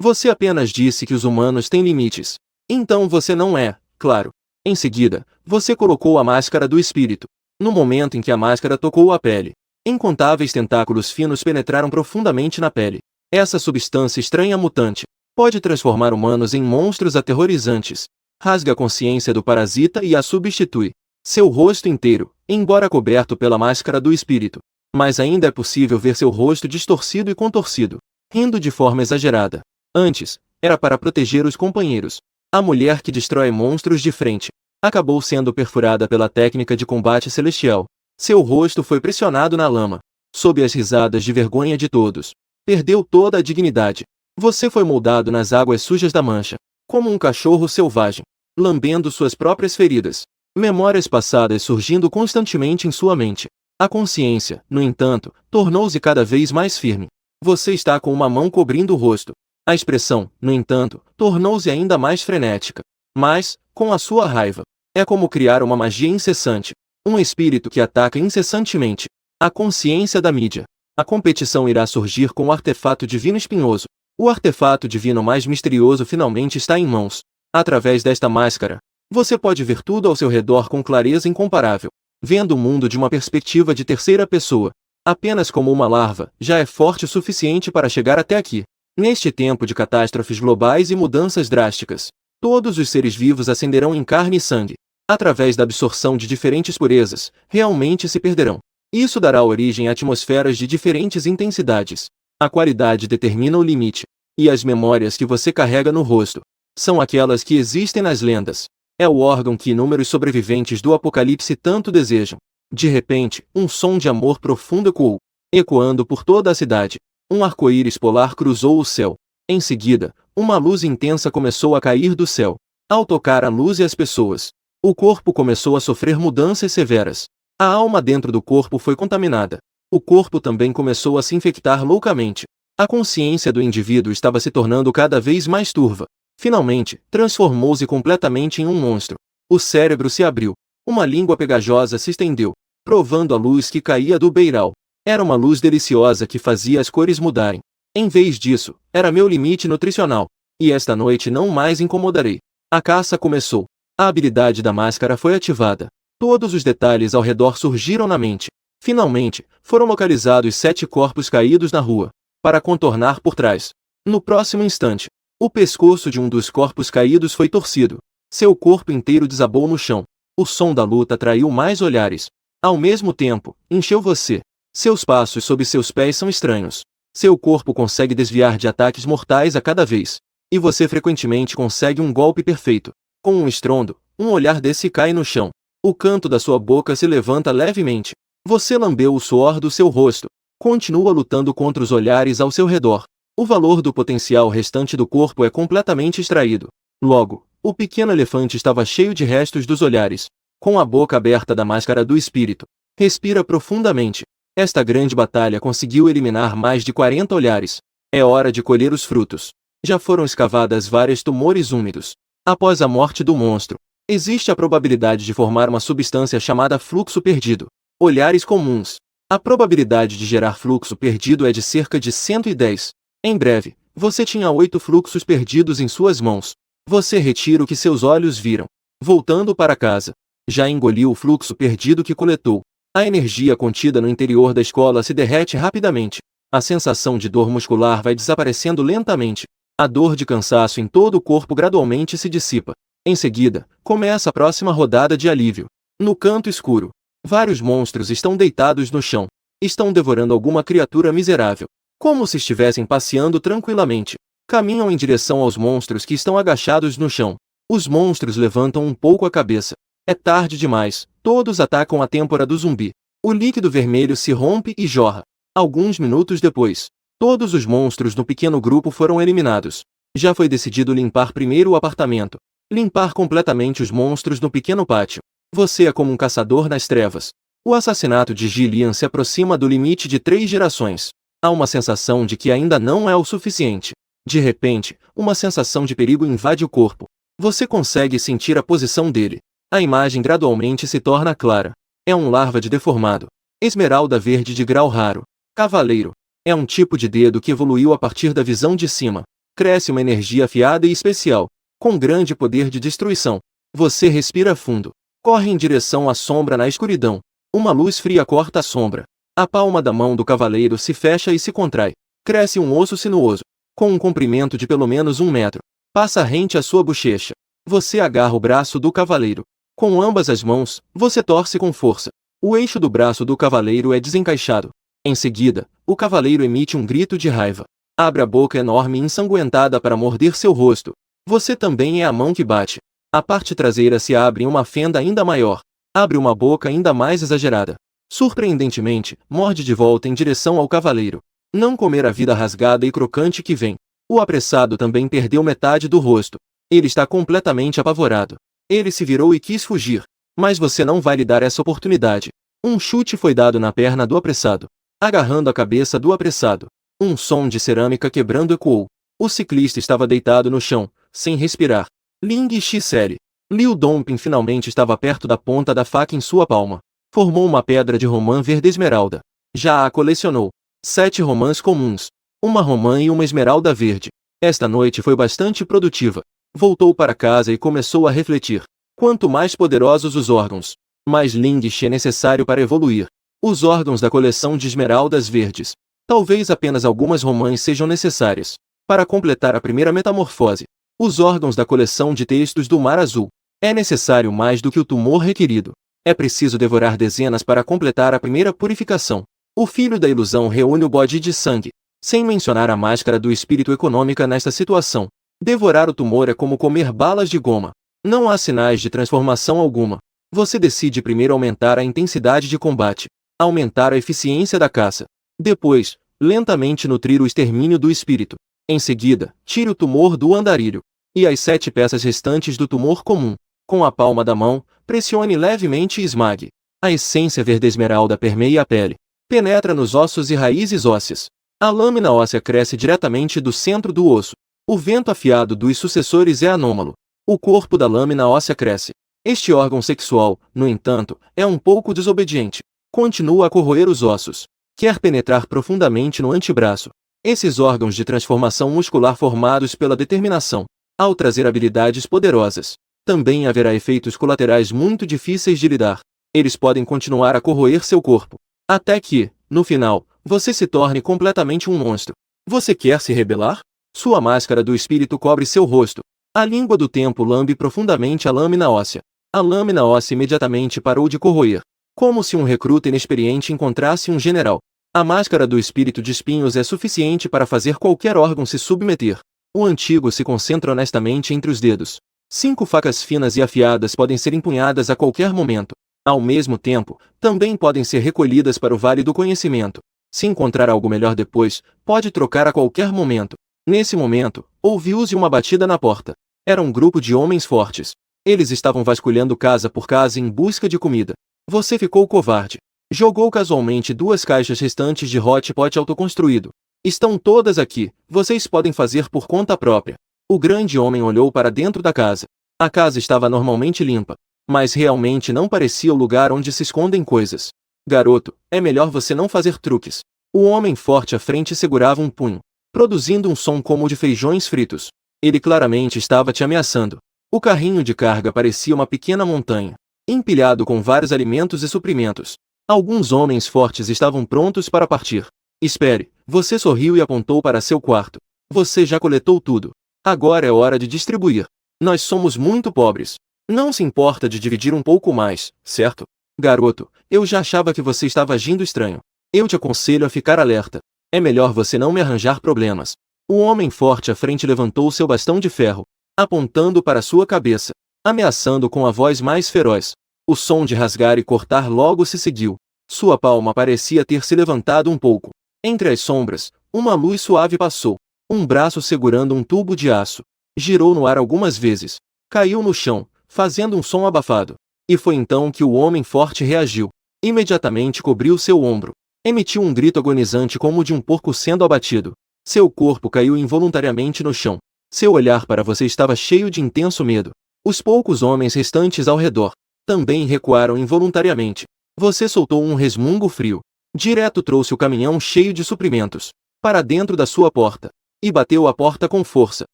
Você apenas disse que os humanos têm limites. Então você não é, claro. Em seguida, você colocou a máscara do espírito. No momento em que a máscara tocou a pele, incontáveis tentáculos finos penetraram profundamente na pele. Essa substância estranha mutante pode transformar humanos em monstros aterrorizantes. Rasga a consciência do parasita e a substitui. Seu rosto inteiro, embora coberto pela máscara do espírito. Mas ainda é possível ver seu rosto distorcido e contorcido, rindo de forma exagerada. Antes, era para proteger os companheiros. A mulher que destrói monstros de frente acabou sendo perfurada pela técnica de combate celestial. Seu rosto foi pressionado na lama, sob as risadas de vergonha de todos. Perdeu toda a dignidade. Você foi moldado nas águas sujas da mancha, como um cachorro selvagem, lambendo suas próprias feridas. Memórias passadas surgindo constantemente em sua mente. A consciência, no entanto, tornou-se cada vez mais firme. Você está com uma mão cobrindo o rosto. A expressão, no entanto, tornou-se ainda mais frenética. Mas, com a sua raiva, é como criar uma magia incessante. Um espírito que ataca incessantemente. A consciência da mídia. A competição irá surgir com o artefato divino espinhoso. O artefato divino mais misterioso finalmente está em mãos. Através desta máscara, você pode ver tudo ao seu redor com clareza incomparável. Vendo o mundo de uma perspectiva de terceira pessoa. Apenas como uma larva, já é forte o suficiente para chegar até aqui. Neste tempo de catástrofes globais e mudanças drásticas, todos os seres vivos ascenderão em carne e sangue. Através da absorção de diferentes purezas, realmente se perderão. Isso dará origem a atmosferas de diferentes intensidades. A qualidade determina o limite. E as memórias que você carrega no rosto são aquelas que existem nas lendas. É o órgão que inúmeros sobreviventes do apocalipse tanto desejam. De repente, um som de amor profundo ecoou, ecoando por toda a cidade. Um arco-íris polar cruzou o céu. Em seguida, uma luz intensa começou a cair do céu. Ao tocar a luz e as pessoas, o corpo começou a sofrer mudanças severas. A alma dentro do corpo foi contaminada. O corpo também começou a se infectar loucamente. A consciência do indivíduo estava se tornando cada vez mais turva. Finalmente, transformou-se completamente em um monstro. O cérebro se abriu. Uma língua pegajosa se estendeu, provando a luz que caía do beiral. Era uma luz deliciosa que fazia as cores mudarem. Em vez disso, era meu limite nutricional. E esta noite não mais incomodarei. A caça começou. A habilidade da máscara foi ativada. Todos os detalhes ao redor surgiram na mente. Finalmente, foram localizados 7 corpos caídos na rua, para contornar por trás. No próximo instante, o pescoço de um dos corpos caídos foi torcido. Seu corpo inteiro desabou no chão. O som da luta atraiu mais olhares. Ao mesmo tempo, encheu você. Seus passos sob seus pés são estranhos. Seu corpo consegue desviar de ataques mortais a cada vez. E você frequentemente consegue um golpe perfeito. Com um estrondo, um olhar desse cai no chão. O canto da sua boca se levanta levemente. Você lambeu o suor do seu rosto. Continua lutando contra os olhares ao seu redor. O valor do potencial restante do corpo é completamente extraído. Logo, o pequeno elefante estava cheio de restos dos olhares. Com a boca aberta da máscara do espírito. Respira profundamente. Esta grande batalha conseguiu eliminar mais de 40 olhares. É hora de colher os frutos. Já foram escavadas várias tumores úmidos. Após a morte do monstro, existe a probabilidade de formar uma substância chamada fluxo perdido. Olhares comuns. A probabilidade de gerar fluxo perdido é de cerca de 110. Em breve, você tinha 8 fluxos perdidos em suas mãos. Você retira o que seus olhos viram. Voltando para casa, já engoliu o fluxo perdido que coletou. A energia contida no interior da escola se derrete rapidamente. A sensação de dor muscular vai desaparecendo lentamente. A dor de cansaço em todo o corpo gradualmente se dissipa. Em seguida, começa a próxima rodada de alívio. No canto escuro, vários monstros estão deitados no chão. Estão devorando alguma criatura miserável. Como se estivessem passeando tranquilamente. Caminham em direção aos monstros que estão agachados no chão. Os monstros levantam um pouco a cabeça. É tarde demais. Todos atacam a têmpora do zumbi. O líquido vermelho se rompe e jorra. Alguns minutos depois, todos os monstros no pequeno grupo foram eliminados. Já foi decidido limpar primeiro o apartamento. Limpar completamente os monstros no pequeno pátio. Você é como um caçador nas trevas. O assassinato de Gillian se aproxima do limite de 3 gerações. Há uma sensação de que ainda não é o suficiente. De repente, uma sensação de perigo invade o corpo. Você consegue sentir a posição dele. A imagem gradualmente se torna clara. É um larva de deformado. Esmeralda verde de grau raro. Cavaleiro. É um tipo de dedo que evoluiu a partir da visão de cima. Cresce uma energia afiada e especial, com grande poder de destruição. Você respira fundo. Corre em direção à sombra na escuridão. Uma luz fria corta a sombra. A palma da mão do cavaleiro se fecha e se contrai. Cresce um osso sinuoso, com um comprimento de pelo menos 1 metro. Passa rente à sua bochecha. Você agarra o braço do cavaleiro. Com ambas as mãos, você torce com força. O eixo do braço do cavaleiro é desencaixado. Em seguida, o cavaleiro emite um grito de raiva. Abre a boca enorme e ensanguentada para morder seu rosto. Você também é a mão que bate. A parte traseira se abre em uma fenda ainda maior. Abre uma boca ainda mais exagerada. Surpreendentemente, morde de volta em direção ao cavaleiro. Não comer a vida rasgada e crocante que vem. O apressado também perdeu metade do rosto. Ele está completamente apavorado. Ele se virou e quis fugir. Mas você não vai lhe dar essa oportunidade. Um chute foi dado na perna do apressado, agarrando a cabeça do apressado. Um som de cerâmica quebrando ecoou. O ciclista estava deitado no chão, sem respirar. Ling Xisele. Liu Dongbin finalmente estava perto da ponta da faca em sua palma. Formou uma pedra de romã verde esmeralda. Já a colecionou. 7 romãs comuns. Uma romã e uma esmeralda verde. Esta noite foi bastante produtiva. Voltou para casa e começou a refletir. Quanto mais poderosos os órgãos, mais Ling Xi é necessário para evoluir. Os órgãos da coleção de esmeraldas verdes. Talvez apenas algumas romãs sejam necessárias para completar a primeira metamorfose. Os órgãos da coleção de textos do Mar Azul. É necessário mais do que o tumor requerido. É preciso devorar dezenas para completar a primeira purificação. O filho da ilusão reúne o bode de sangue, sem mencionar a máscara do espírito econômica nesta situação. Devorar o tumor é como comer balas de goma. Não há sinais de transformação alguma. Você decide primeiro aumentar a intensidade de combate, aumentar a eficiência da caça. Depois, lentamente nutrir o extermínio do espírito. Em seguida, tire o tumor do andarilho. E as 7 peças restantes do tumor comum. Com a palma da mão, pressione levemente e esmague. A essência verde esmeralda permeia a pele. Penetra nos ossos e raízes ósseas. A lâmina óssea cresce diretamente do centro do osso. O vento afiado dos sucessores é anômalo. O corpo da lâmina óssea cresce. Este órgão sexual, no entanto, é um pouco desobediente. Continua a corroer os ossos. Quer penetrar profundamente no antebraço. Esses órgãos de transformação muscular formados pela determinação, ao trazer habilidades poderosas, também haverá efeitos colaterais muito difíceis de lidar. Eles podem continuar a corroer seu corpo, até que, no final, você se torne completamente um monstro. Você quer se rebelar? Sua máscara do espírito cobre seu rosto. A língua do tempo lambe profundamente a lâmina óssea. A lâmina óssea imediatamente parou de corroer, como se um recruta inexperiente encontrasse um general. A máscara do espírito de espinhos é suficiente para fazer qualquer órgão se submeter. O antigo se concentra honestamente entre os dedos. 5 facas finas e afiadas podem ser empunhadas a qualquer momento. Ao mesmo tempo, também podem ser recolhidas para o vale do conhecimento. Se encontrar algo melhor depois, pode trocar a qualquer momento. Nesse momento, ouviu-se uma batida na porta. Era um grupo de homens fortes. Eles estavam vasculhando casa por casa em busca de comida. Você ficou covarde. Jogou casualmente 2 caixas restantes de hot pot autoconstruído. Estão todas aqui, vocês podem fazer por conta própria. O grande homem olhou para dentro da casa. A casa estava normalmente limpa, mas realmente não parecia o lugar onde se escondem coisas. Garoto, é melhor você não fazer truques. O homem forte à frente segurava um punho, produzindo um som como o de feijões fritos. Ele claramente estava te ameaçando. O carrinho de carga parecia uma pequena montanha, empilhado com vários alimentos e suprimentos. Alguns homens fortes estavam prontos para partir. Espere, você sorriu e apontou para seu quarto. Você já coletou tudo. Agora é hora de distribuir. Nós somos muito pobres. Não se importa de dividir um pouco mais, certo? Garoto, eu já achava que você estava agindo estranho. Eu te aconselho a ficar alerta. É melhor você não me arranjar problemas. O homem forte à frente levantou seu bastão de ferro, apontando para sua cabeça, ameaçando com a voz mais feroz. O som de rasgar e cortar logo se seguiu. Sua palma parecia ter se levantado um pouco. Entre as sombras, uma luz suave passou. Um braço segurando um tubo de aço. Girou no ar algumas vezes. Caiu no chão, fazendo um som abafado. E foi então que o homem forte reagiu. Imediatamente cobriu seu ombro. Emitiu um grito agonizante como o de um porco sendo abatido. Seu corpo caiu involuntariamente no chão. Seu olhar para você estava cheio de intenso medo. Os poucos homens restantes ao redor também recuaram involuntariamente. Você soltou um resmungo frio. Direto trouxe o caminhão cheio de suprimentos para dentro da sua porta. e bateu a porta com força,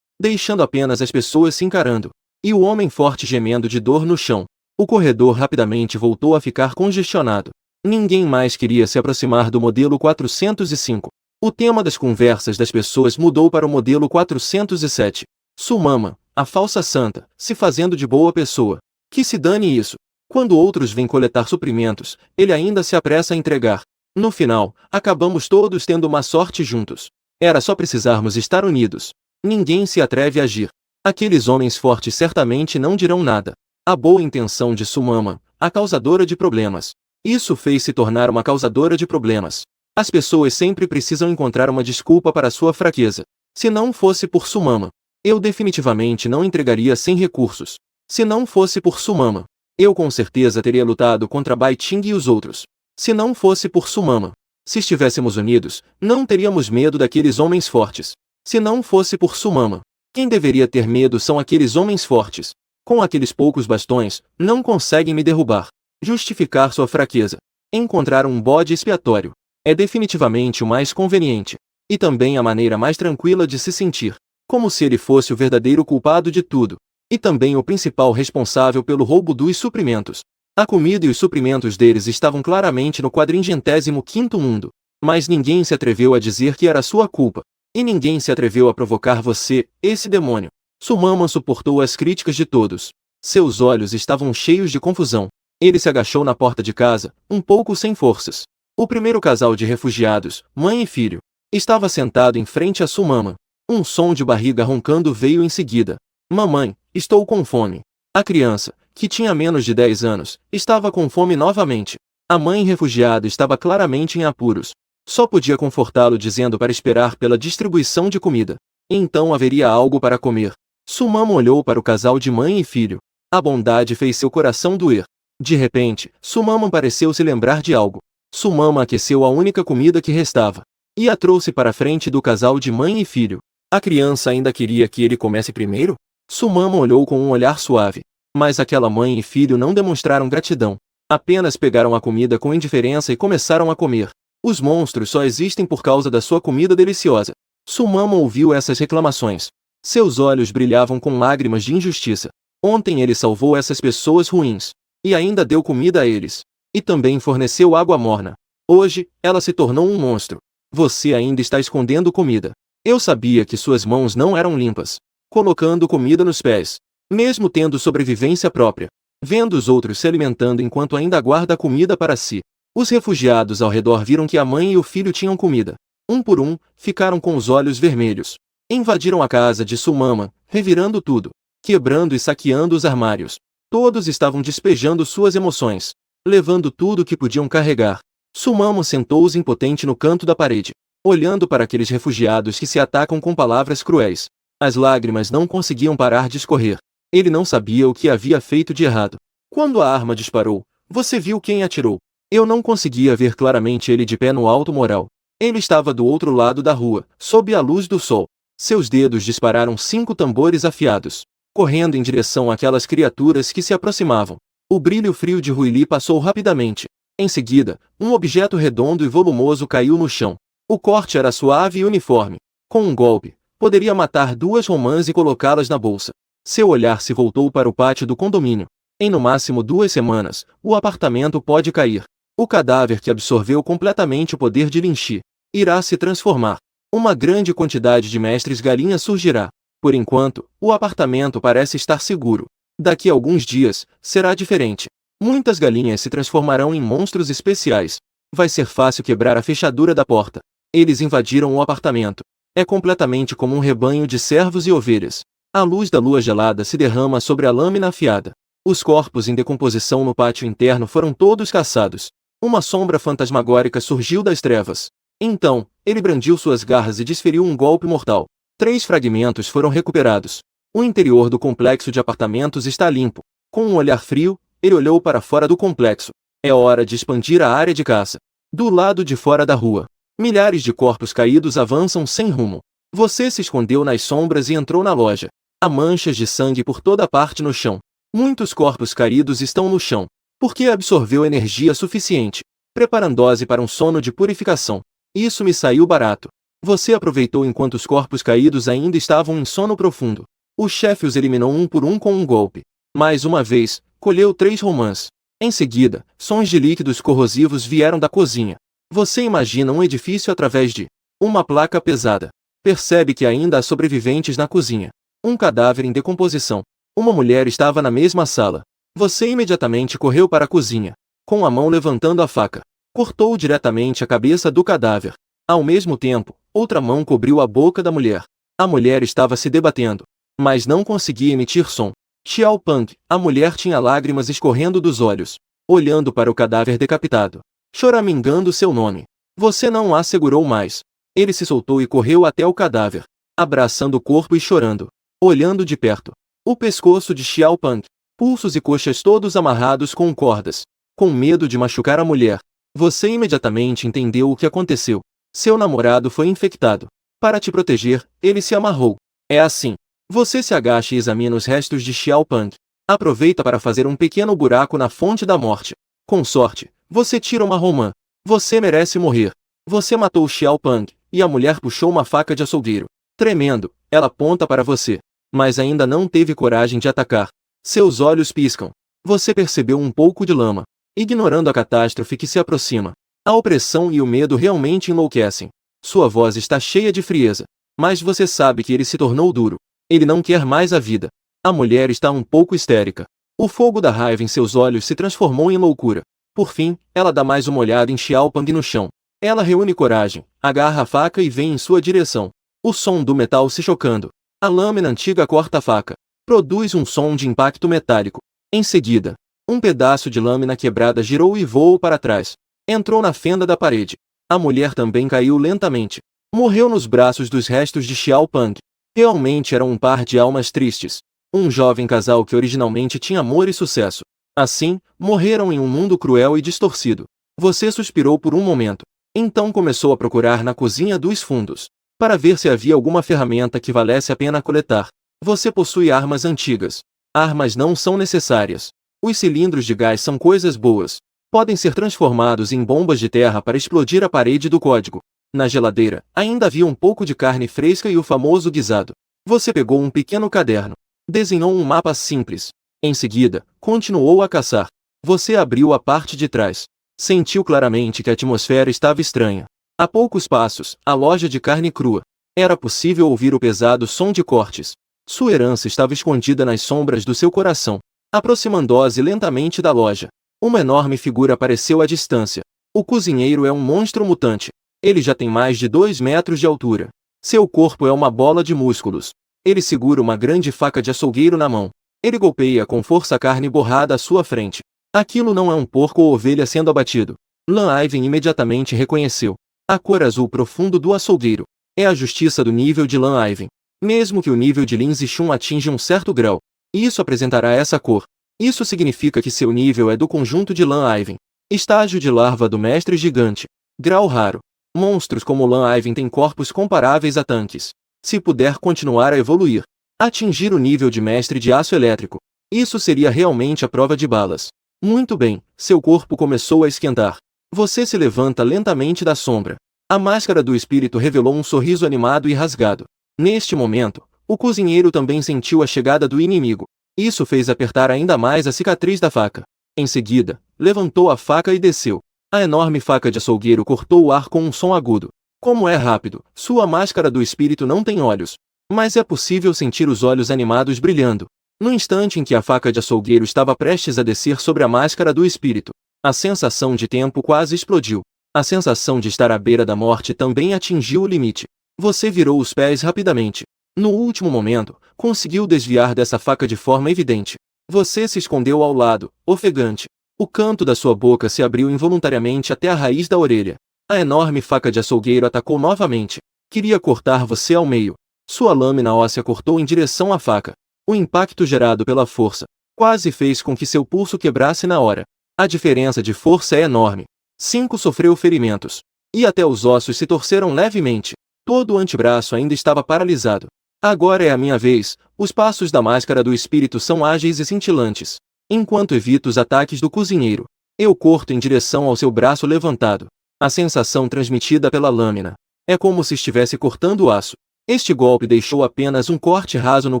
deixando apenas as pessoas se encarando, e o homem forte gemendo de dor no chão. O corredor rapidamente voltou a ficar congestionado. Ninguém mais queria se aproximar do modelo 405. O tema das conversas das pessoas mudou para o modelo 407. Sumama, a falsa santa, se fazendo de boa pessoa. Que se dane isso. Quando outros vêm coletar suprimentos, ele ainda se apressa a entregar. No final, acabamos todos tendo má sorte juntos. Era só precisarmos estar unidos. Ninguém se atreve a agir. Aqueles homens fortes certamente não dirão nada. A boa intenção de Sumama, a causadora de problemas. Isso fez se tornar uma causadora de problemas. As pessoas sempre precisam encontrar uma desculpa para sua fraqueza. Se não fosse por Sumama, eu definitivamente não entregaria sem recursos. Se não fosse por Sumama, eu com certeza teria lutado contra Bai Ting e os outros. Se não fosse por Sumama, se estivéssemos unidos, não teríamos medo daqueles homens fortes. Se não fosse por Sumama, quem deveria ter medo são aqueles homens fortes. Com aqueles poucos bastões, não conseguem me derrubar. Justificar sua fraqueza. Encontrar um bode expiatório. É definitivamente o mais conveniente. E também a maneira mais tranquila de se sentir. Como se ele fosse o verdadeiro culpado de tudo. E também o principal responsável pelo roubo dos suprimentos. A comida e os suprimentos deles estavam claramente no 45º mundo. Mas ninguém se atreveu a dizer que era sua culpa. E ninguém se atreveu a provocar você, esse demônio. Sumama suportou as críticas de todos. Seus olhos estavam cheios de confusão. Ele se agachou na porta de casa, um pouco sem forças. O primeiro casal de refugiados, mãe e filho, estava sentado em frente a Sumama. Um som de barriga roncando veio em seguida. Mamãe, estou com fome. A criança, que tinha menos de 10 anos, estava com fome novamente. A mãe refugiada estava claramente em apuros. Só podia confortá-lo dizendo para esperar pela distribuição de comida. Então haveria algo para comer. Sumama olhou para o casal de mãe e filho. A bondade fez seu coração doer. De repente, Sumama pareceu se lembrar de algo. Sumama aqueceu a única comida que restava. E a trouxe para a frente do casal de mãe e filho. A criança ainda queria que ele comesse primeiro? Sumama olhou com um olhar suave. Mas aquela mãe e filho não demonstraram gratidão. Apenas pegaram a comida com indiferença e começaram a comer. Os monstros só existem por causa da sua comida deliciosa. Sumama ouviu essas reclamações. Seus olhos brilhavam com lágrimas de injustiça. Ontem ele salvou essas pessoas ruins. E ainda deu comida a eles. E também forneceu água morna. Hoje, ela se tornou um monstro. Você ainda está escondendo comida. Eu sabia que suas mãos não eram limpas. Colocando comida nos pés. Mesmo tendo sobrevivência própria. Vendo os outros se alimentando enquanto ainda guarda comida para si. Os refugiados ao redor viram que a mãe e o filho tinham comida. Um por um, ficaram com os olhos vermelhos. Invadiram a casa de Sumama, revirando tudo. Quebrando e saqueando os armários. Todos estavam despejando suas emoções. Levando tudo que podiam carregar. Sumama sentou-se impotente no canto da parede. Olhando para aqueles refugiados que se atacam com palavras cruéis. As lágrimas não conseguiam parar de escorrer. Ele não sabia o que havia feito de errado. Quando a arma disparou, você viu quem atirou. Eu não conseguia ver claramente ele de pé no alto moral. Ele estava do outro lado da rua, sob a luz do sol. Seus dedos dispararam 5 tambores afiados, correndo em direção àquelas criaturas que se aproximavam. O brilho frio de Ruili passou rapidamente. Em seguida, um objeto redondo e volumoso caiu no chão. O corte era suave e uniforme. Com um golpe, poderia matar 2 romãs e colocá-las na bolsa. Seu olhar se voltou para o pátio do condomínio. Em no máximo 2 semanas, o apartamento pode cair. O cadáver que absorveu completamente o poder de Lin Shi irá se transformar. Uma grande quantidade de mestres galinhas surgirá. Por enquanto, o apartamento parece estar seguro. Daqui a alguns dias, será diferente. Muitas galinhas se transformarão em monstros especiais. Vai ser fácil quebrar a fechadura da porta. Eles invadiram o apartamento. É completamente como um rebanho de cervos e ovelhas. A luz da lua gelada se derrama sobre a lâmina afiada. Os corpos em decomposição no pátio interno foram todos caçados. Uma sombra fantasmagórica surgiu das trevas. Então, ele brandiu suas garras e desferiu um golpe mortal. 3 fragmentos foram recuperados. O interior do complexo de apartamentos está limpo. Com um olhar frio, ele olhou para fora do complexo. É hora de expandir a área de caça. Do lado de fora da rua, milhares de corpos caídos avançam sem rumo. Você se escondeu nas sombras e entrou na loja. Há manchas de sangue por toda parte no chão. Muitos corpos caídos estão no chão. Porque absorveu energia suficiente, preparando-se para um sono de purificação. Isso me saiu barato. Você aproveitou enquanto os corpos caídos ainda estavam em sono profundo. O chefe os eliminou um por um com um golpe. Mais uma vez, colheu 3 romãs. Em seguida, sons de líquidos corrosivos vieram da cozinha. Você imagina um edifício através de uma placa pesada. Percebe que ainda há sobreviventes na cozinha. Um cadáver em decomposição. Uma mulher estava na mesma sala. Você imediatamente correu para a cozinha. Com a mão levantando a faca, cortou diretamente a cabeça do cadáver. Ao mesmo tempo, outra mão cobriu a boca da mulher. A mulher estava se debatendo, mas não conseguia emitir som. Xiao Pang, a mulher tinha lágrimas escorrendo dos olhos, olhando para o cadáver decapitado, choramingando seu nome. Você não a segurou mais. Ele se soltou e correu até o cadáver, abraçando o corpo e chorando, olhando de perto. O pescoço de Xiao Pang, pulsos e coxas todos amarrados com cordas. Com medo de machucar a mulher, você imediatamente entendeu o que aconteceu. Seu namorado foi infectado. Para te proteger, ele se amarrou. É assim. Você se agacha e examina os restos de Xiao Pang. Aproveita para fazer um pequeno buraco na fonte da morte. Com sorte, você tira uma romã. Você merece morrer. Você matou Xiao Pang, e a mulher puxou uma faca de açougueiro. Tremendo, ela aponta para você, mas ainda não teve coragem de atacar. Seus olhos piscam. Você percebeu um pouco de lama. Ignorando a catástrofe que se aproxima, a opressão e o medo realmente enlouquecem. Sua voz está cheia de frieza, mas você sabe que ele se tornou duro. Ele não quer mais a vida. A mulher está um pouco histérica. O fogo da raiva em seus olhos se transformou em loucura. Por fim, ela dá mais uma olhada em Xiao Pang no chão. Ela reúne coragem, agarra a faca e vem em sua direção. O som do metal se chocando. A lâmina antiga corta a faca. Produz um som de impacto metálico. Em seguida, um pedaço de lâmina quebrada girou e voou para trás. Entrou na fenda da parede. A mulher também caiu lentamente. Morreu nos braços dos restos de Xiao Pang. Realmente era um par de almas tristes. Um jovem casal que originalmente tinha amor e sucesso. Assim, morreram em um mundo cruel e distorcido. Você suspirou por um momento. Então começou a procurar na cozinha dos fundos, para ver se havia alguma ferramenta que valesse a pena coletar. Você possui armas antigas. Armas não são necessárias. Os cilindros de gás são coisas boas. Podem ser transformados em bombas de terra para explodir a parede do código. Na geladeira, ainda havia um pouco de carne fresca e o famoso guisado. Você pegou um pequeno caderno. Desenhou um mapa simples. Em seguida, continuou a caçar. Você abriu a parte de trás. Sentiu claramente que a atmosfera estava estranha. A poucos passos, a loja de carne crua. Era possível ouvir o pesado som de cortes. Sua herança estava escondida nas sombras do seu coração. Aproximando-se lentamente da loja, uma enorme figura apareceu à distância. O cozinheiro é um monstro mutante. Ele já tem mais de 2 metros de altura. Seu corpo é uma bola de músculos. Ele segura uma grande faca de açougueiro na mão. Ele golpeia com força a carne borrada à sua frente. Aquilo não é um porco ou ovelha sendo abatido. Lan Ivan imediatamente reconheceu. A cor azul profundo do açougueiro. É a justiça do nível de Lan Ivan. Mesmo que o nível de Lin Zixun atinja um certo grau, isso apresentará essa cor. Isso significa que seu nível é do conjunto de Lan Ivan. Estágio de larva do mestre gigante. Grau raro. Monstros como Lan Ivan têm corpos comparáveis a tanques. Se puder continuar a evoluir, atingir o nível de mestre de aço elétrico, isso seria realmente a prova de balas. Muito bem, seu corpo começou a esquentar. Você se levanta lentamente da sombra. A máscara do espírito revelou um sorriso animado e rasgado. Neste momento, o cozinheiro também sentiu a chegada do inimigo. Isso fez apertar ainda mais a cicatriz da faca. Em seguida, levantou a faca e desceu. A enorme faca de açougueiro cortou o ar com um som agudo. Como é rápido, sua máscara do espírito não tem olhos. Mas é possível sentir os olhos animados brilhando. No instante em que a faca de açougueiro estava prestes a descer sobre a máscara do espírito, a sensação de tempo quase explodiu. A sensação de estar à beira da morte também atingiu o limite. Você virou os pés rapidamente. No último momento, conseguiu desviar dessa faca de forma evidente. Você se escondeu ao lado, ofegante. O canto da sua boca se abriu involuntariamente até a raiz da orelha. A enorme faca de açougueiro atacou novamente. Queria cortar você ao meio. Sua lâmina óssea cortou em direção à faca. O impacto gerado pela força quase fez com que seu pulso quebrasse na hora. A diferença de força é enorme. 5 sofreu ferimentos. E até os ossos se torceram levemente. Todo o antebraço ainda estava paralisado. Agora é a minha vez. Os passos da máscara do espírito são ágeis e cintilantes. Enquanto evito os ataques do cozinheiro, eu corto em direção ao seu braço levantado. A sensação transmitida pela lâmina É como se estivesse cortando aço. Este golpe deixou apenas um corte raso no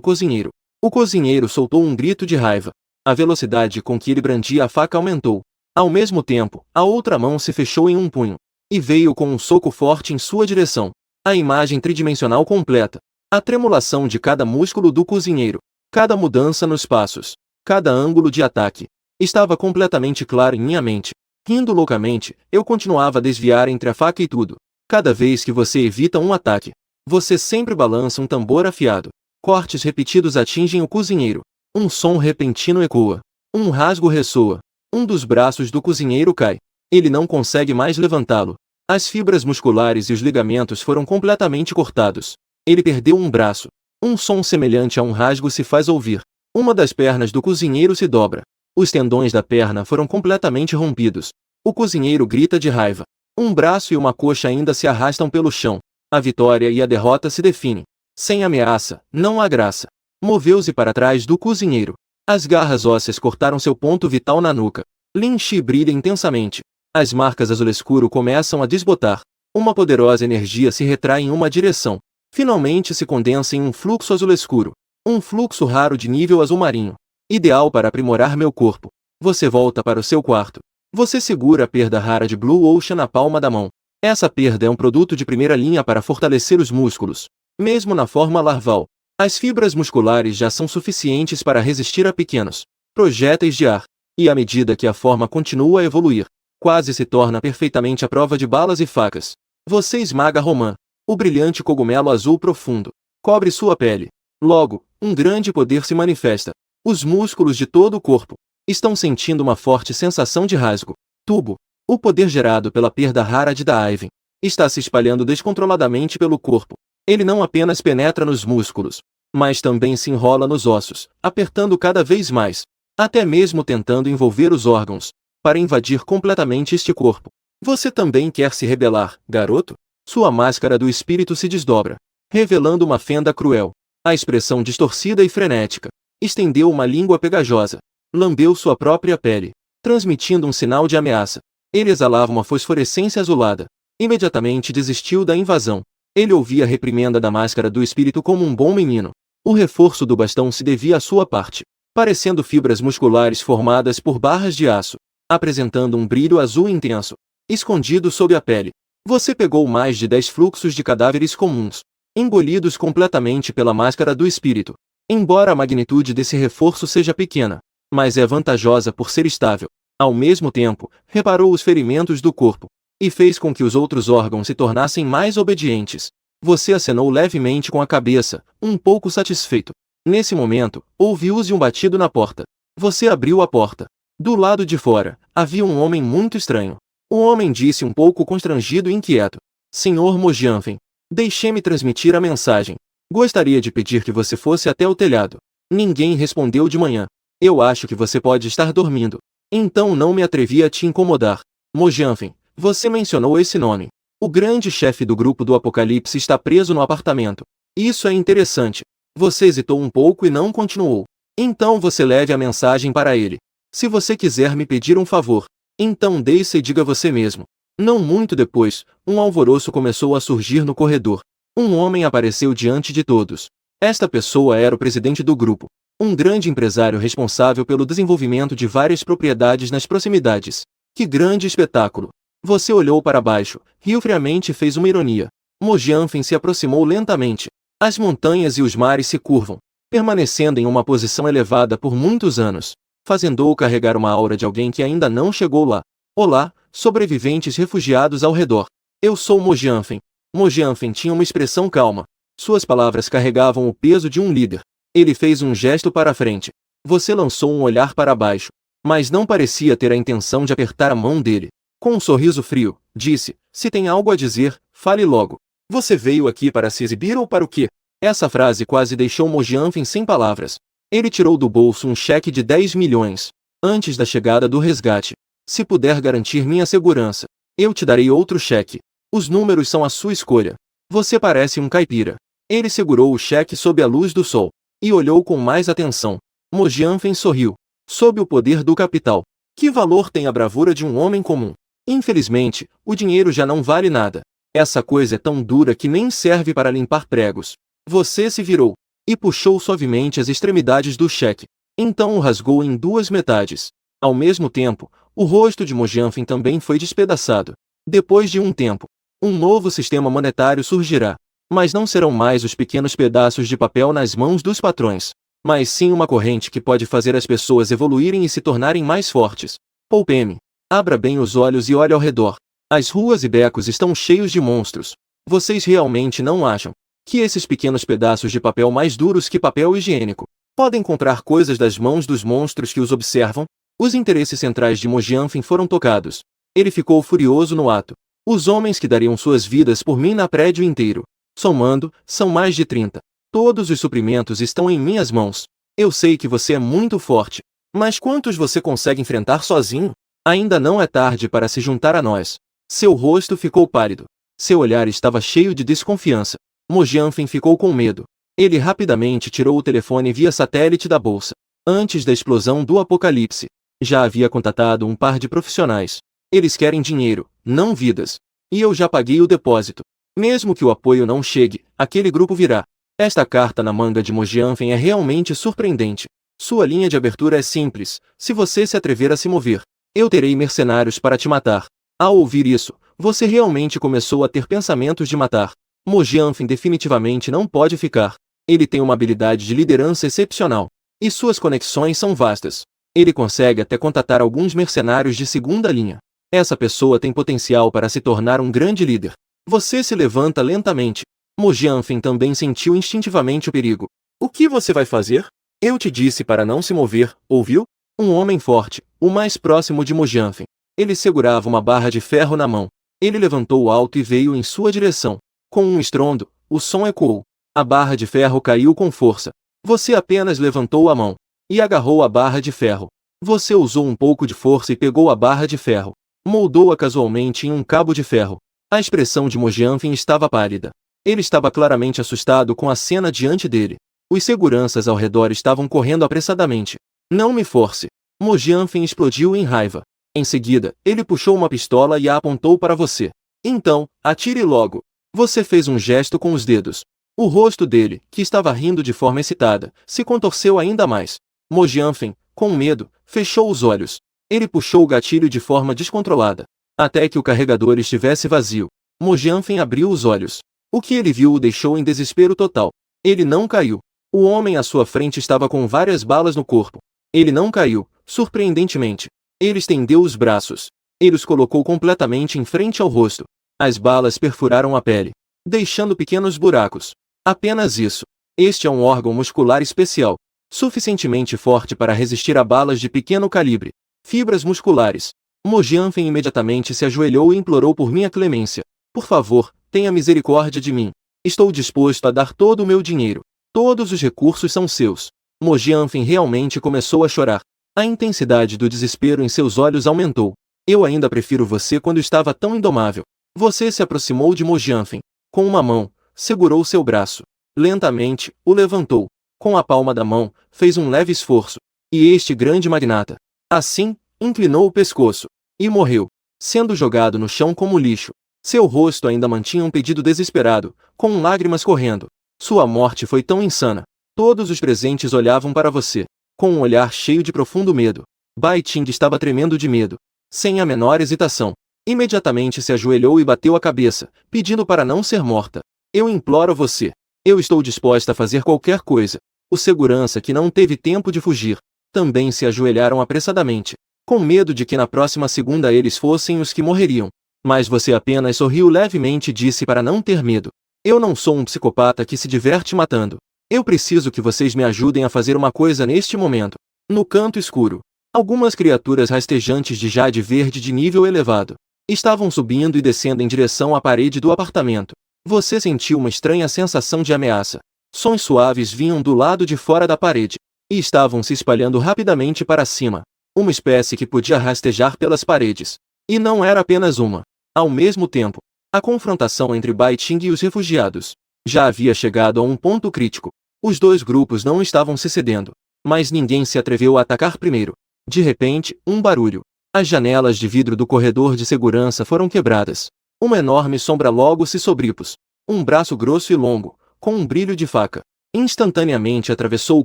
cozinheiro. O cozinheiro soltou um grito de raiva. A velocidade com que ele brandia a faca aumentou. Ao mesmo tempo, a outra mão se fechou em um punho. E veio com um soco forte em sua direção. A imagem tridimensional completa. A tremulação de cada músculo do cozinheiro. Cada mudança nos passos. Cada ângulo de ataque. Estava completamente claro em minha mente. Rindo loucamente, eu continuava a desviar entre a faca e tudo. Cada vez que você evita um ataque, você sempre balança um tambor afiado. Cortes repetidos atingem o cozinheiro. Um som repentino ecoa. Um rasgo ressoa. Um dos braços do cozinheiro cai. Ele não consegue mais levantá-lo. As fibras musculares e os ligamentos foram completamente cortados. Ele perdeu um braço. Um som semelhante a um rasgo se faz ouvir. Uma das pernas do cozinheiro se dobra. Os tendões da perna foram completamente rompidos. O cozinheiro grita de raiva. Um braço e uma coxa ainda se arrastam pelo chão. A vitória e a derrota se definem. Sem ameaça, não há graça. Moveu-se para trás do cozinheiro. As garras ósseas cortaram seu ponto vital na nuca. Lin Shi brilha intensamente. As marcas azul escuro começam a desbotar. Uma poderosa energia se retrai em uma direção. Finalmente se condensa em um fluxo azul escuro. Um fluxo raro de nível azul marinho. Ideal para aprimorar meu corpo. Você volta para o seu quarto. Você segura a perda rara de Blue Ocean na palma da mão. Essa perda é um produto de primeira linha para fortalecer os músculos. Mesmo na forma larval, as fibras musculares já são suficientes para resistir a pequenos projéteis de ar. E à medida que a forma continua a evoluir, quase se torna perfeitamente à prova de balas e facas. Você esmaga Romã. O brilhante cogumelo azul profundo cobre sua pele. Logo, um grande poder se manifesta. Os músculos de todo o corpo estão sentindo uma forte sensação de rasgo. Tubo. O poder gerado pela perda rara de Daivin está se espalhando descontroladamente pelo corpo. Ele não apenas penetra nos músculos, mas também se enrola nos ossos, apertando cada vez mais, até mesmo tentando envolver os órgãos, para invadir completamente este corpo. Você também quer se rebelar, garoto? Sua máscara do espírito se desdobra, revelando uma fenda cruel. A expressão distorcida e frenética. Estendeu uma língua pegajosa. Lambeu sua própria pele, transmitindo um sinal de ameaça. Ele exalava uma fosforescência azulada. Imediatamente desistiu da invasão. Ele ouvia a reprimenda da máscara do espírito como um bom menino. O reforço do bastão se devia à sua parte, parecendo fibras musculares formadas por barras de aço, apresentando um brilho azul intenso, escondido sob a pele. Você pegou mais de 10 fluxos de cadáveres comuns, engolidos completamente pela máscara do espírito. Embora a magnitude desse reforço seja pequena, mas é vantajosa por ser estável. Ao mesmo tempo, reparou os ferimentos do corpo, e fez com que os outros órgãos se tornassem mais obedientes. Você acenou levemente com a cabeça, um pouco satisfeito. Nesse momento, ouviu-se um batido na porta. Você abriu a porta. Do lado de fora, havia um homem muito estranho. O homem disse um pouco constrangido e inquieto. Senhor Mojianfen, deixe-me transmitir a mensagem. Gostaria de pedir que você fosse até o telhado. Ninguém respondeu de manhã. Eu acho que você pode estar dormindo. Então não me atrevi a te incomodar. Mojianfen, você mencionou esse nome. O grande chefe do grupo do Apocalipse está preso no apartamento. Isso é interessante. Você hesitou um pouco e não continuou. Então você leve a mensagem para ele. Se você quiser me pedir um favor, então desça e diga você mesmo. Não muito depois, um alvoroço começou a surgir no corredor. Um homem apareceu diante de todos. Esta pessoa era o presidente do grupo. Um grande empresário responsável pelo desenvolvimento de várias propriedades nas proximidades. Que grande espetáculo! Você olhou para baixo, riu friamente e fez uma ironia. Mojianfen se aproximou lentamente. As montanhas e os mares se curvam, permanecendo em uma posição elevada por muitos anos, fazendo-o carregar uma aura de alguém que ainda não chegou lá. Olá, sobreviventes refugiados ao redor. Eu sou Mojianfen. Mojianfen tinha uma expressão calma. Suas palavras carregavam o peso de um líder. Ele fez um gesto para a frente. Você lançou um olhar para baixo, mas não parecia ter a intenção de apertar a mão dele. Com um sorriso frio, disse, se tem algo a dizer, fale logo. Você veio aqui para se exibir ou para o quê? Essa frase quase deixou Mojianfen sem palavras. Ele tirou do bolso um cheque de 10 milhões. Antes da chegada do resgate. Se puder garantir minha segurança, eu te darei outro cheque. Os números são a sua escolha. Você parece um caipira. Ele segurou o cheque sob a luz do sol e olhou com mais atenção. Mojianfen sorriu. Sob o poder do capital, que valor tem a bravura de um homem comum? Infelizmente, o dinheiro já não vale nada. Essa coisa é tão dura que nem serve para limpar pregos. Você se virou e puxou suavemente as extremidades do cheque. Então o rasgou em duas metades. Ao mesmo tempo, o rosto de Mojianfen também foi despedaçado. Depois de um tempo, um novo sistema monetário surgirá. Mas não serão mais os pequenos pedaços de papel nas mãos dos patrões, mas sim uma corrente que pode fazer as pessoas evoluírem e se tornarem mais fortes. Poupeme. Abra bem os olhos e olhe ao redor. As ruas e becos estão cheios de monstros. Vocês realmente não acham que esses pequenos pedaços de papel mais duros que papel higiênico podem comprar coisas das mãos dos monstros que os observam? Os interesses centrais de Mojianfen foram tocados. Ele ficou furioso no ato. Os homens que dariam suas vidas por mim na prédio inteiro, somando, são mais de 30. Todos os suprimentos estão em minhas mãos. Eu sei que você é muito forte. Mas quantos você consegue enfrentar sozinho? Ainda não é tarde para se juntar a nós. Seu rosto ficou pálido. Seu olhar estava cheio de desconfiança. Mojianfen ficou com medo. Ele rapidamente tirou o telefone via satélite da bolsa. Antes da explosão do apocalipse, já havia contatado um par de profissionais. Eles querem dinheiro, não vidas. E eu já paguei o depósito. Mesmo que o apoio não chegue, aquele grupo virá. Esta carta na manga de Mojianfen é realmente surpreendente. Sua linha de abertura é simples: se você se atrever a se mover, eu terei mercenários para te matar. Ao ouvir isso, você realmente começou a ter pensamentos de matar. Mojianfen definitivamente não pode ficar. Ele tem uma habilidade de liderança excepcional. E suas conexões são vastas. Ele consegue até contatar alguns mercenários de segunda linha. Essa pessoa tem potencial para se tornar um grande líder. Você se levanta lentamente. Mojianfen também sentiu instintivamente o perigo. O que você vai fazer? Eu te disse para não se mover, ouviu? Um homem forte, o mais próximo de Mojianfen. Ele segurava uma barra de ferro na mão. Ele levantou alto e veio em sua direção. Com um estrondo, o som ecoou. A barra de ferro caiu com força. Você apenas levantou a mão e agarrou a barra de ferro. Você usou um pouco de força e pegou a barra de ferro. Moldou-a casualmente em um cabo de ferro. A expressão de Mojianfen estava pálida. Ele estava claramente assustado com a cena diante dele. Os seguranças ao redor estavam correndo apressadamente. Não me force. Mojianfen explodiu em raiva. Em seguida, ele puxou uma pistola e a apontou para você. Então, atire logo. Você fez um gesto com os dedos. O rosto dele, que estava rindo de forma excitada, se contorceu ainda mais. Mojianfen, com medo, fechou os olhos. Ele puxou o gatilho de forma descontrolada, até que o carregador estivesse vazio. Mojianfen abriu os olhos. O que ele viu o deixou em desespero total. Ele não caiu. O homem à sua frente estava com várias balas no corpo. Ele não caiu, surpreendentemente. Ele estendeu os braços. Ele os colocou completamente em frente ao rosto. As balas perfuraram a pele, deixando pequenos buracos. Apenas isso. Este é um órgão muscular especial, suficientemente forte para resistir a balas de pequeno calibre. Fibras musculares. Mojianfen imediatamente se ajoelhou e implorou por minha clemência. Por favor, tenha misericórdia de mim. Estou disposto a dar todo o meu dinheiro. Todos os recursos são seus. Mojianfen realmente começou a chorar. A intensidade do desespero em seus olhos aumentou. Eu ainda prefiro você quando estava tão indomável. Você se aproximou de Mojianfen. Com uma mão, segurou seu braço. Lentamente, o levantou. Com a palma da mão, fez um leve esforço. E este grande magnata, assim, inclinou o pescoço. E morreu, sendo jogado no chão como lixo. Seu rosto ainda mantinha um pedido desesperado, com lágrimas correndo. Sua morte foi tão insana. Todos os presentes olhavam para você, com um olhar cheio de profundo medo. Bai Ting estava tremendo de medo. Sem a menor hesitação, imediatamente se ajoelhou e bateu a cabeça, pedindo para não ser morta. Eu imploro você. Eu estou disposta a fazer qualquer coisa. O segurança, que não teve tempo de fugir, também se ajoelharam apressadamente, com medo de que na próxima segunda eles fossem os que morreriam. Mas você apenas sorriu levemente e disse para não ter medo. Eu não sou um psicopata que se diverte matando. Eu preciso que vocês me ajudem a fazer uma coisa neste momento. No canto escuro, algumas criaturas rastejantes de jade verde de nível elevado estavam subindo e descendo em direção à parede do apartamento. Você sentiu uma estranha sensação de ameaça. Sons suaves vinham do lado de fora da parede e estavam se espalhando rapidamente para cima. Uma espécie que podia rastejar pelas paredes. E não era apenas uma. Ao mesmo tempo, a confrontação entre Bai Ting e os refugiados já havia chegado a um ponto crítico. Os dois grupos não estavam se cedendo, mas ninguém se atreveu a atacar primeiro. De repente, um barulho. As janelas de vidro do corredor de segurança foram quebradas. Uma enorme sombra logo se sobrepôs. Um braço grosso e longo, com um brilho de faca, instantaneamente atravessou o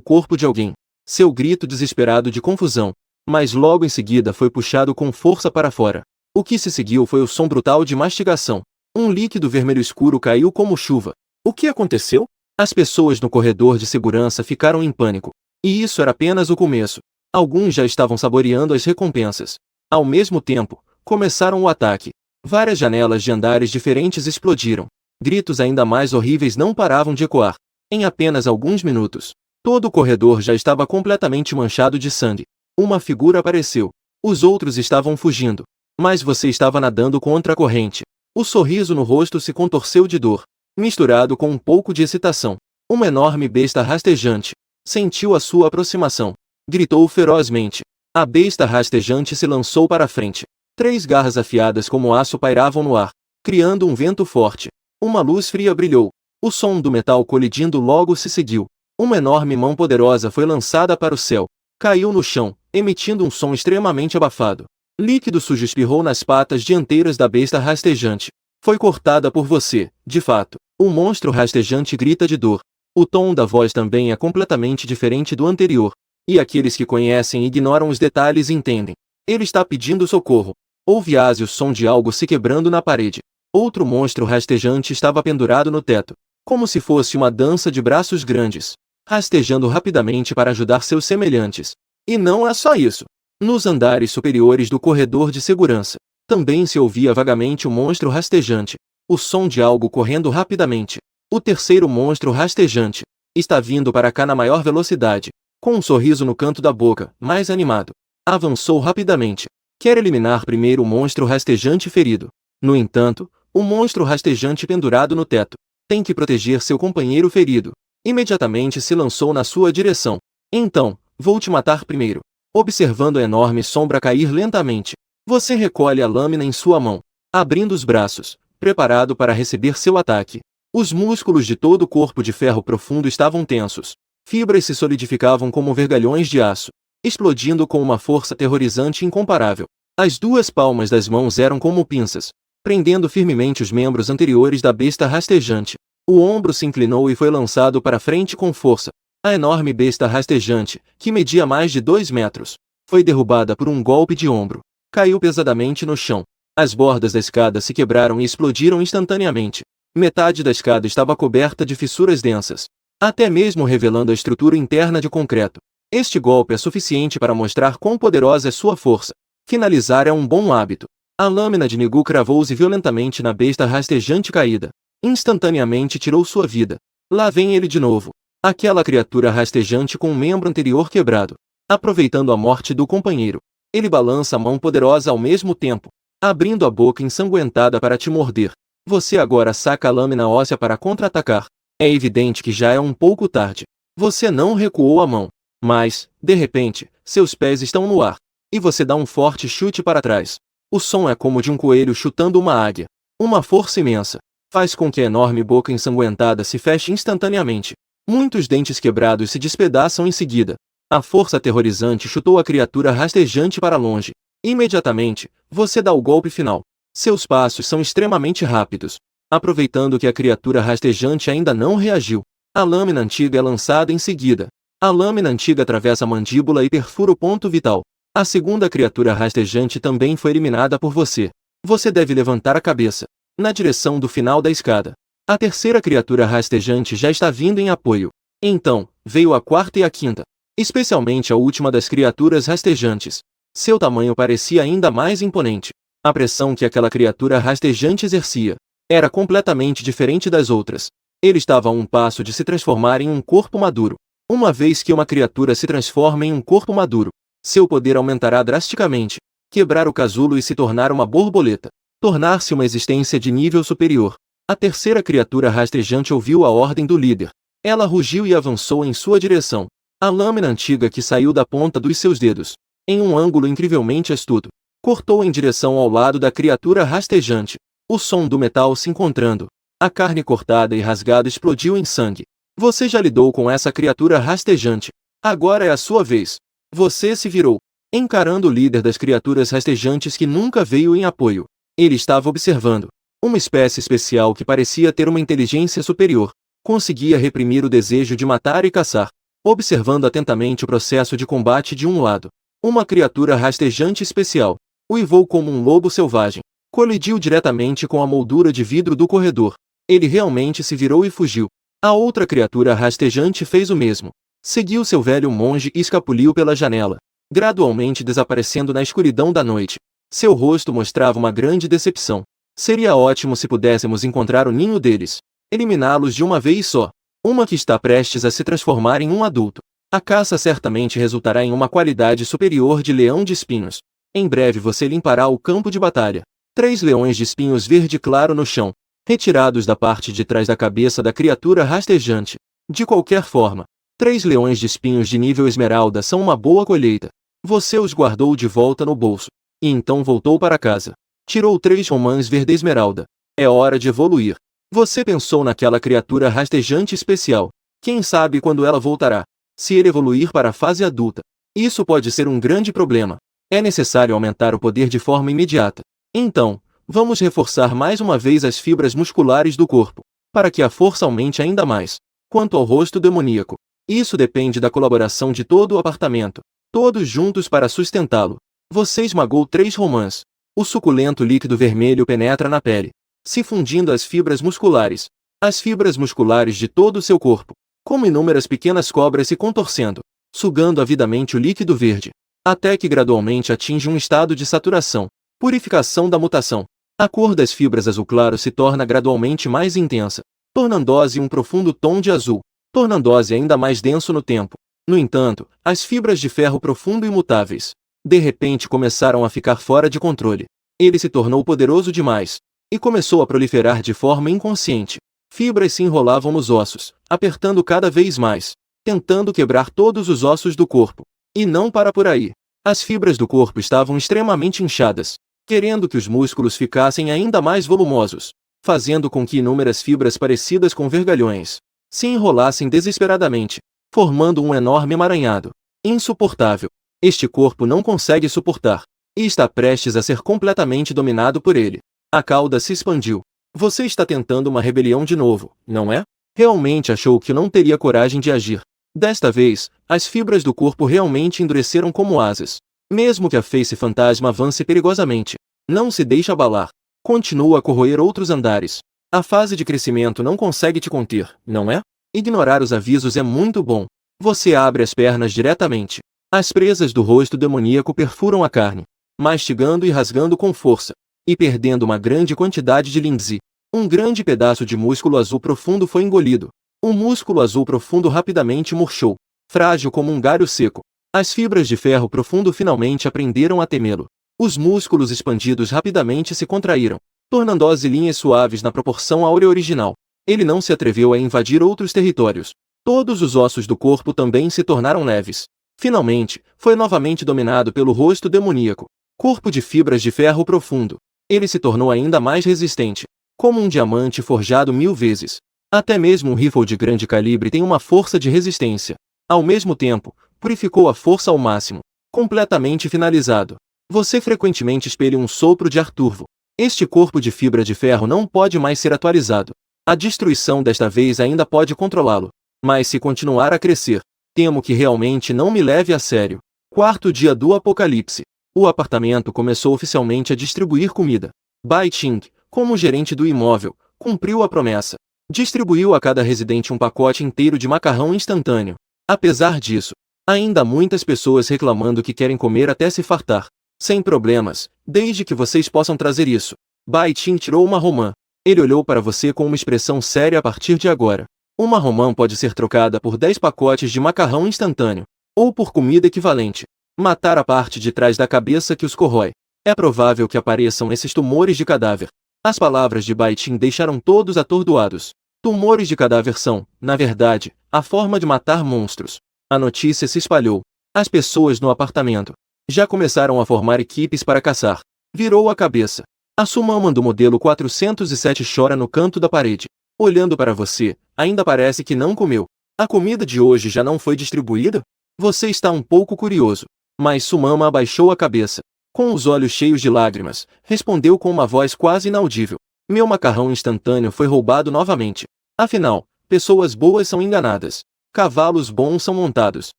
corpo de alguém. Seu grito desesperado de confusão, mas logo em seguida foi puxado com força para fora. O que se seguiu foi o som brutal de mastigação. Um líquido vermelho escuro caiu como chuva. O que aconteceu? As pessoas no corredor de segurança ficaram em pânico. E isso era apenas o começo. Alguns já estavam saboreando as recompensas. Ao mesmo tempo, começaram o ataque. Várias janelas de andares diferentes explodiram. Gritos ainda mais horríveis não paravam de ecoar. Em apenas alguns minutos, todo o corredor já estava completamente manchado de sangue. Uma figura apareceu. Os outros estavam fugindo. Mas você estava nadando contra a corrente. O sorriso no rosto se contorceu de dor, misturado com um pouco de excitação. Uma enorme besta rastejante sentiu a sua aproximação. Gritou ferozmente. A besta rastejante se lançou para a frente. 3 garras afiadas como aço pairavam no ar, criando um vento forte. Uma luz fria brilhou. O som do metal colidindo logo se seguiu. Uma enorme mão poderosa foi lançada para o céu. Caiu no chão, emitindo um som extremamente abafado. Líquido sujo espirrou nas patas dianteiras da besta rastejante. Foi cortada por você, de fato. O monstro rastejante grita de dor. O tom da voz também é completamente diferente do anterior. E aqueles que conhecem e ignoram os detalhes entendem. Ele está pedindo socorro. Ouve-se o som de algo se quebrando na parede. Outro monstro rastejante estava pendurado no teto, como se fosse uma dança de braços grandes, rastejando rapidamente para ajudar seus semelhantes. E não é só isso. Nos andares superiores do corredor de segurança, também se ouvia vagamente o monstro rastejante, o som de algo correndo rapidamente. O terceiro monstro rastejante está vindo para cá na maior velocidade, com um sorriso no canto da boca, mais animado. Avançou rapidamente. Quer eliminar primeiro o monstro rastejante ferido. No entanto, o monstro rastejante pendurado no teto tem que proteger seu companheiro ferido. Imediatamente se lançou na sua direção. Então, vou te matar primeiro. Observando a enorme sombra cair lentamente, você recolhe a lâmina em sua mão, abrindo os braços, preparado para receber seu ataque. Os músculos de todo o corpo de ferro profundo estavam tensos. Fibras se solidificavam como vergalhões de aço, explodindo com uma força aterrorizante e incomparável. As 2 palmas das mãos eram como pinças, prendendo firmemente os membros anteriores da besta rastejante. O ombro se inclinou e foi lançado para frente com força. A enorme besta rastejante, que media mais de 2 metros, foi derrubada por um golpe de ombro. Caiu pesadamente no chão. As bordas da escada se quebraram e explodiram instantaneamente. Metade da escada estava coberta de fissuras densas, até mesmo revelando a estrutura interna de concreto. Este golpe é suficiente para mostrar quão poderosa é sua força. Finalizar é um bom hábito. A lâmina de Nigu cravou-se violentamente na besta rastejante caída. Instantaneamente tirou sua vida. Lá vem ele de novo. Aquela criatura rastejante com um membro anterior quebrado. Aproveitando a morte do companheiro, ele balança a mão poderosa ao mesmo tempo, abrindo a boca ensanguentada para te morder. Você agora saca a lâmina óssea para contra-atacar. É evidente que já é um pouco tarde. Você não recuou a mão, mas, de repente, seus pés estão no ar, e você dá um forte chute para trás. O som é como de um coelho chutando uma águia. Uma força imensa faz com que a enorme boca ensanguentada se feche instantaneamente. Muitos dentes quebrados se despedaçam em seguida. A força aterrorizante chutou a criatura rastejante para longe. Imediatamente, você dá o golpe final. Seus passos são extremamente rápidos. Aproveitando que a criatura rastejante ainda não reagiu, a lâmina antiga é lançada em seguida. A lâmina antiga atravessa a mandíbula e perfura o ponto vital. A segunda criatura rastejante também foi eliminada por você. Você deve levantar a cabeça, na direção do final da escada. A terceira criatura rastejante já está vindo em apoio. Então, veio a quarta e a quinta. Especialmente a última das criaturas rastejantes. Seu tamanho parecia ainda mais imponente. A pressão que aquela criatura rastejante exercia era completamente diferente das outras. Ele estava a um passo de se transformar em um corpo maduro. Uma vez que uma criatura se transforma em um corpo maduro, seu poder aumentará drasticamente. Quebrar o casulo e se tornar uma borboleta. Tornar-se uma existência de nível superior. A terceira criatura rastejante ouviu a ordem do líder. Ela rugiu e avançou em sua direção. A lâmina antiga que saiu da ponta dos seus dedos, em um ângulo incrivelmente astuto, cortou em direção ao lado da criatura rastejante. O som do metal se encontrando. A carne cortada e rasgada explodiu em sangue. Você já lidou com essa criatura rastejante. Agora é a sua vez. Você se virou, encarando o líder das criaturas rastejantes que nunca veio em apoio. Ele estava observando. Uma espécie especial que parecia ter uma inteligência superior. Conseguia reprimir o desejo de matar e caçar. Observando atentamente o processo de combate de um lado, uma criatura rastejante especial uivou como um lobo selvagem. Colidiu diretamente com a moldura de vidro do corredor. Ele realmente se virou e fugiu. A outra criatura rastejante fez o mesmo. Seguiu seu velho monge e escapuliu pela janela, gradualmente desaparecendo na escuridão da noite. Seu rosto mostrava uma grande decepção. Seria ótimo se pudéssemos encontrar o ninho deles. Eliminá-los de uma vez só. Uma que está prestes a se transformar em um adulto. A caça certamente resultará em uma qualidade superior de leão de espinhos. Em breve você limpará o campo de batalha. 3 leões de espinhos verde claro no chão, retirados da parte de trás da cabeça da criatura rastejante. De qualquer forma, 3 leões de espinhos de nível esmeralda são uma boa colheita. Você os guardou de volta no bolso. E então voltou para casa. Tirou 3 romãs verde esmeralda. É hora de evoluir. Você pensou naquela criatura rastejante especial. Quem sabe quando ela voltará? Se ele evoluir para a fase adulta, isso pode ser um grande problema. É necessário aumentar o poder de forma imediata. Então, vamos reforçar mais uma vez as fibras musculares do corpo, para que a força aumente ainda mais. Quanto ao rosto demoníaco, isso depende da colaboração de todo o apartamento, todos juntos para sustentá-lo. Você esmagou 3 romãs. O suculento líquido vermelho penetra na pele, se fundindo às fibras musculares. As fibras musculares de todo o seu corpo, como inúmeras pequenas cobras se contorcendo, sugando avidamente o líquido verde, até que gradualmente atinge um estado de saturação, purificação da mutação. A cor das fibras azul claro se torna gradualmente mais intensa, tornando-se um profundo tom de azul, tornando-se ainda mais denso no tempo. No entanto, as fibras de ferro profundo imutáveis, de repente começaram a ficar fora de controle. Ele se tornou poderoso demais, e começou a proliferar de forma inconsciente. Fibras se enrolavam nos ossos, apertando cada vez mais, tentando quebrar todos os ossos do corpo. E não para por aí. As fibras do corpo estavam extremamente inchadas, querendo que os músculos ficassem ainda mais volumosos, fazendo com que inúmeras fibras parecidas com vergalhões se enrolassem desesperadamente, formando um enorme emaranhado. Insuportável. Este corpo não consegue suportar, e está prestes a ser completamente dominado por ele. A cauda se expandiu. Você está tentando uma rebelião de novo, não é? Realmente achou que não teria coragem de agir. Desta vez, as fibras do corpo realmente endureceram como asas. Mesmo que a face fantasma avance perigosamente, não se deixe abalar. Continua a corroer outros andares. A fase de crescimento não consegue te conter, não é? Ignorar os avisos é muito bom. Você abre as pernas diretamente. As presas do rosto demoníaco perfuram a carne, mastigando e rasgando com força, e perdendo uma grande quantidade de lindsay. Um grande pedaço de músculo azul profundo foi engolido. O músculo azul profundo rapidamente murchou, frágil como um galho seco. As fibras de ferro profundo finalmente aprenderam a temê-lo. Os músculos expandidos rapidamente se contraíram, tornando-se linhas suaves na proporção áurea original. Ele não se atreveu a invadir outros territórios. Todos os ossos do corpo também se tornaram leves. Finalmente, foi novamente dominado pelo rosto demoníaco. Corpo de fibras de ferro profundo. Ele se tornou ainda mais resistente, como um diamante forjado 1000 vezes. Até mesmo um rifle de grande calibre tem uma força de resistência. Ao mesmo tempo, purificou a força ao máximo, completamente finalizado. Você frequentemente espelha um sopro de ar turvo. Este corpo de fibra de ferro não pode mais ser atualizado. A destruição desta vez ainda pode controlá-lo. Mas se continuar a crescer, temo que realmente não me leve a sério. 4º dia do Apocalipse. O apartamento começou oficialmente a distribuir comida. Bai Ching, como gerente do imóvel, cumpriu a promessa. Distribuiu a cada residente um pacote inteiro de macarrão instantâneo. Apesar disso, ainda há muitas pessoas reclamando que querem comer até se fartar. Sem problemas, desde que vocês possam trazer isso. Bai Ching tirou uma romã. Ele olhou para você com uma expressão séria a partir de agora. Uma romã pode ser trocada por 10 pacotes de macarrão instantâneo, ou por comida equivalente. Matar a parte de trás da cabeça que os corrói. É provável que apareçam esses tumores de cadáver. As palavras de Bai Ching deixaram todos atordoados. Tumores de cadáver são, na verdade, a forma de matar monstros. A notícia se espalhou. As pessoas no apartamento já começaram a formar equipes para caçar. Virou a cabeça. A Sumama do modelo 407 chora no canto da parede. Olhando para você, ainda parece que não comeu. A comida de hoje já não foi distribuída? Você está um pouco curioso. Mas Sumama abaixou a cabeça. Com os olhos cheios de lágrimas, respondeu com uma voz quase inaudível. Meu macarrão instantâneo foi roubado novamente. Afinal, pessoas boas são enganadas. Cavalos bons são montados.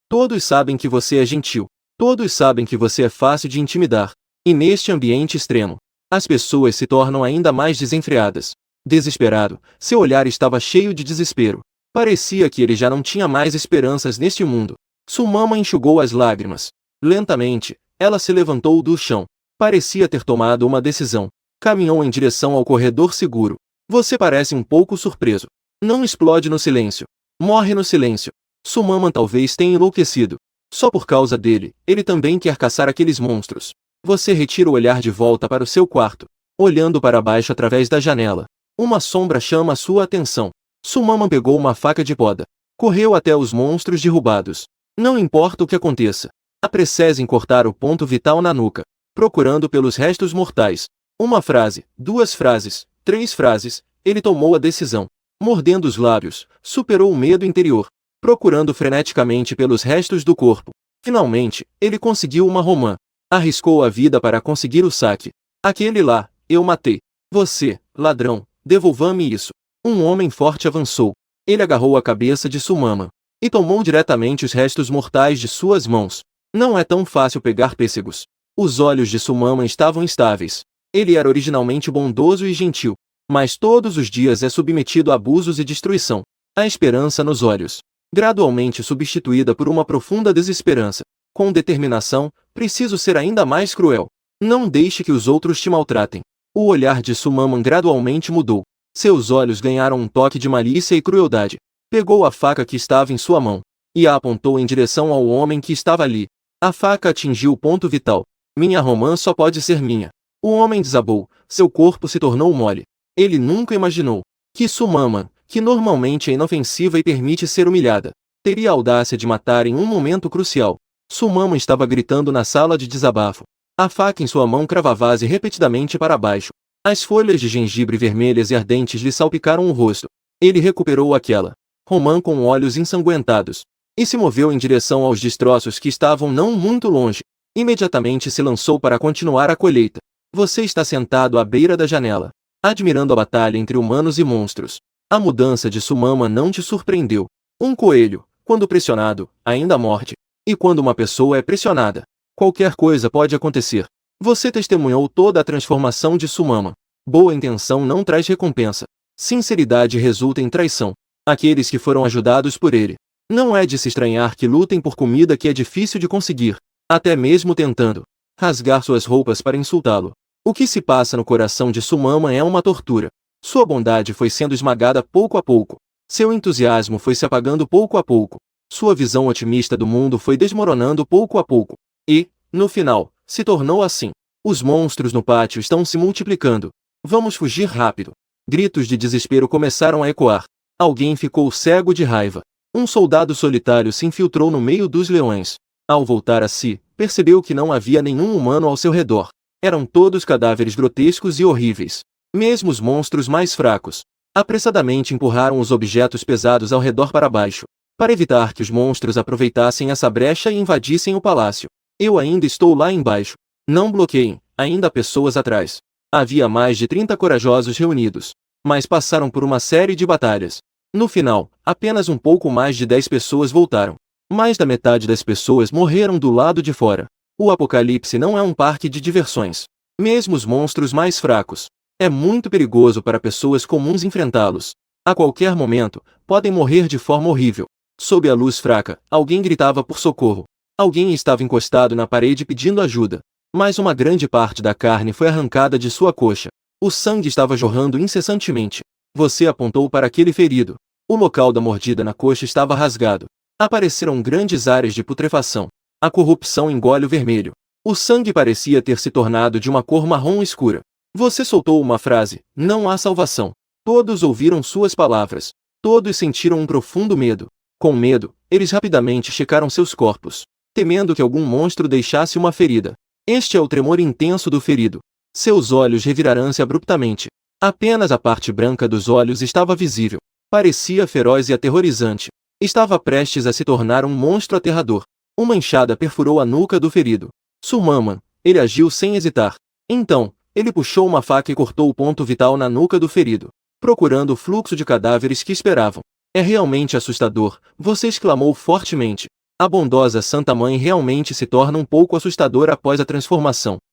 Todos sabem que você é gentil. Todos sabem que você é fácil de intimidar. E neste ambiente extremo, as pessoas se tornam ainda mais desenfreadas. Desesperado, seu olhar estava cheio de desespero. Parecia que ele já não tinha mais esperanças neste mundo. Sumama enxugou as lágrimas. Lentamente, ela se levantou do chão. Parecia ter tomado uma decisão. Caminhou em direção ao corredor seguro. Você parece um pouco surpreso. Não explode no silêncio. Morre no silêncio. Sumama talvez tenha enlouquecido. Só por causa dele, ele também quer caçar aqueles monstros. Você retira o olhar de volta para o seu quarto. Olhando para baixo através da janela. Uma sombra chama a sua atenção. Sumama pegou uma faca de poda. Correu até os monstros derrubados. Não importa o que aconteça. Apresse-se em cortar o ponto vital na nuca. Procurando pelos restos mortais. Uma frase, 2 frases, 3 frases, ele tomou a decisão. Mordendo os lábios, superou o medo interior. Procurando freneticamente pelos restos do corpo. Finalmente, ele conseguiu uma romã. Arriscou a vida para conseguir o saque. Aquele lá, eu matei. Você, ladrão, devolva-me isso. Um homem forte avançou. Ele agarrou a cabeça de Sumama. E tomou diretamente os restos mortais de suas mãos. Não é tão fácil pegar pêssegos. Os olhos de Sumama estavam estáveis. Ele era originalmente bondoso e gentil. Mas todos os dias é submetido a abusos e destruição. A esperança nos olhos. Gradualmente substituída por uma profunda desesperança. Com determinação, preciso ser ainda mais cruel. Não deixe que os outros te maltratem. O olhar de Sumama gradualmente mudou. Seus olhos ganharam um toque de malícia e crueldade. Pegou a faca que estava em sua mão. E a apontou em direção ao homem que estava ali. A faca atingiu o ponto vital. Minha romã só pode ser minha. O homem desabou. Seu corpo se tornou mole. Ele nunca imaginou que Sumama, que normalmente é inofensiva e permite ser humilhada, teria a audácia de matar em um momento crucial. Sumama estava gritando na sala de desabafo. A faca em sua mão cravava-se repetidamente para baixo. As folhas de gengibre vermelhas e ardentes lhe salpicaram o rosto. Ele recuperou aquela romã com olhos ensanguentados. E se moveu em direção aos destroços que estavam não muito longe. Imediatamente se lançou para continuar a colheita. Você está sentado à beira da janela, admirando a batalha entre humanos e monstros. A mudança de Sumama não te surpreendeu. Um coelho, quando pressionado, ainda morde. E quando uma pessoa é pressionada, qualquer coisa pode acontecer. Você testemunhou toda a transformação de Sumama. Boa intenção não traz recompensa. Sinceridade resulta em traição. Aqueles que foram ajudados por ele. Não é de se estranhar que lutem por comida que é difícil de conseguir. Até mesmo tentando rasgar suas roupas para insultá-lo. O que se passa no coração de Sumama é uma tortura. Sua bondade foi sendo esmagada pouco a pouco. Seu entusiasmo foi se apagando pouco a pouco. Sua visão otimista do mundo foi desmoronando pouco a pouco. E, no final, se tornou assim. Os monstros no pátio estão se multiplicando. Vamos fugir rápido. Gritos de desespero começaram a ecoar. Alguém ficou cego de raiva. Um soldado solitário se infiltrou no meio dos leões. Ao voltar a si, percebeu que não havia nenhum humano ao seu redor. Eram todos cadáveres grotescos e horríveis. Mesmo os monstros mais fracos, apressadamente empurraram os objetos pesados ao redor para baixo, para evitar que os monstros aproveitassem essa brecha e invadissem o palácio. Eu ainda estou lá embaixo. Não bloqueiem, ainda há pessoas atrás. Havia mais de 30 corajosos reunidos, mas passaram por uma série de batalhas. No final, apenas um pouco mais de 10 pessoas voltaram. Mais da metade das pessoas morreram do lado de fora. O apocalipse não é um parque de diversões. Mesmo os monstros mais fracos. É muito perigoso para pessoas comuns enfrentá-los. A qualquer momento, podem morrer de forma horrível. Sob a luz fraca, alguém gritava por socorro. Alguém estava encostado na parede pedindo ajuda. Mas uma grande parte da carne foi arrancada de sua coxa. O sangue estava jorrando incessantemente. Você apontou para aquele ferido. O local da mordida na coxa estava rasgado. Apareceram grandes áreas de putrefação. A corrupção engole o vermelho. O sangue parecia ter se tornado de uma cor marrom escura. Você soltou uma frase: não há salvação. Todos ouviram suas palavras. Todos sentiram um profundo medo. Com medo, eles rapidamente checaram seus corpos, temendo que algum monstro deixasse uma ferida. Este é o tremor intenso do ferido. Seus olhos reviraram-se abruptamente. Apenas a parte branca dos olhos estava visível. Parecia feroz e aterrorizante. Estava prestes a se tornar um monstro aterrador. Uma enxada perfurou a nuca do ferido. Sumama, ele agiu sem hesitar. Então, Ele puxou uma faca e cortou o ponto vital na nuca do ferido, procurando o fluxo de cadáveres que esperavam. É realmente assustador, você exclamou fortemente. A bondosa Santa Mãe realmente se torna um pouco assustadora após a transformação.